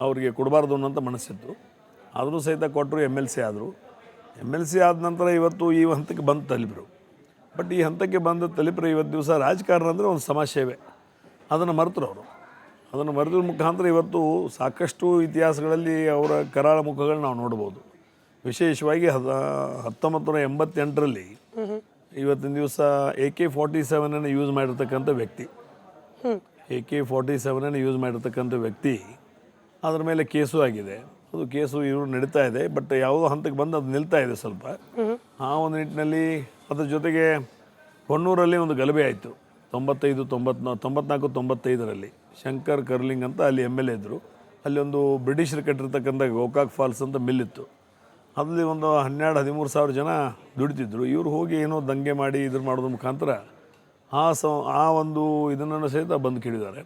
ಅವರಿಗೆ ಕೊಡಬಾರ್ದು ಅನ್ನೋಂಥ ಮನಸ್ಸಿತ್ತು. ಆದರೂ ಸಹಿತ ಕೊಟ್ಟರು, MLC ಆದರು. MLC ಆದ ನಂತರ ಇವತ್ತು ಈ ಹಂತಕ್ಕೆ ಬಂದು ತಲುಪರು. ಬಟ್ ಈ ಹಂತಕ್ಕೆ ಬಂದು ತಲುಪರು ಇವತ್ತು ದಿವಸ ರಾಜಕಾರಣ ಅಂದರೆ ಒಂದು ಸಮಾಜ ಸೇವೆ, ಅದನ್ನು ಮರೆತರು ಅವರು. ಅದನ್ನು ಮರೆದ್ರ ಮುಖಾಂತರ ಇವತ್ತು ಸಾಕಷ್ಟು ಇತಿಹಾಸಗಳಲ್ಲಿ ಅವರ ಕರಾಳ ಮುಖಗಳು ನಾವು ನೋಡ್ಬೋದು. ವಿಶೇಷವಾಗಿ 1988ರಲ್ಲಿ ಇವತ್ತಿನ ದಿವಸ AK-47 ಯೂಸ್ ಮಾಡಿರ್ತಕ್ಕಂಥ ವ್ಯಕ್ತಿ, AK-47 ಯೂಸ್ ಮಾಡಿರ್ತಕ್ಕಂಥ ವ್ಯಕ್ತಿ, ಅದರ ಮೇಲೆ ಕೇಸು ಆಗಿದೆ. ಅದು ಕೇಸು ಇವರು ನಡೀತಾ ಇದೆ. ಬಟ್ ಯಾವುದೋ ಹಂತಕ್ಕೆ ಬಂದು ಅದು ನಿಲ್ತಾ ಇದೆ ಸ್ವಲ್ಪ. ಆ ಒಂದು ನಿಟ್ಟಿನಲ್ಲಿ ಅದ್ರ ಜೊತೆಗೆ ಹೊನ್ನೂರಲ್ಲಿ ಒಂದು ಗಲಭೆ ಆಯಿತು 94-95ರಲ್ಲಿ. ಶಂಕರ್ ಕರ್ಲಿಂಗ್ ಅಂತ ಅಲ್ಲಿ MLA ಇದ್ದರು. ಅಲ್ಲಿ ಒಂದು ಬ್ರಿಟಿಷರು ಕಟ್ಟಿರ್ತಕ್ಕಂಥ ಗೋಕಾಕ್ ಫಾಲ್ಸ್ ಅಂತ ಮಿಲ್ಲಿತ್ತು. ಅಲ್ಲಿ ಒಂದು 12-13 ಸಾವಿರ ಜನ ದುಡಿತಿದ್ರು. ಇವರು ಹೋಗಿ ಏನೋ ದಂಗೆ ಮಾಡಿ ಮಾಡೋದ್ರ ಮುಖಾಂತರ ಆ ಒಂದು ಇದನ್ನು ಸಹಿತ ಬಂದು ಕಿಡಿದ್ದಾರೆ.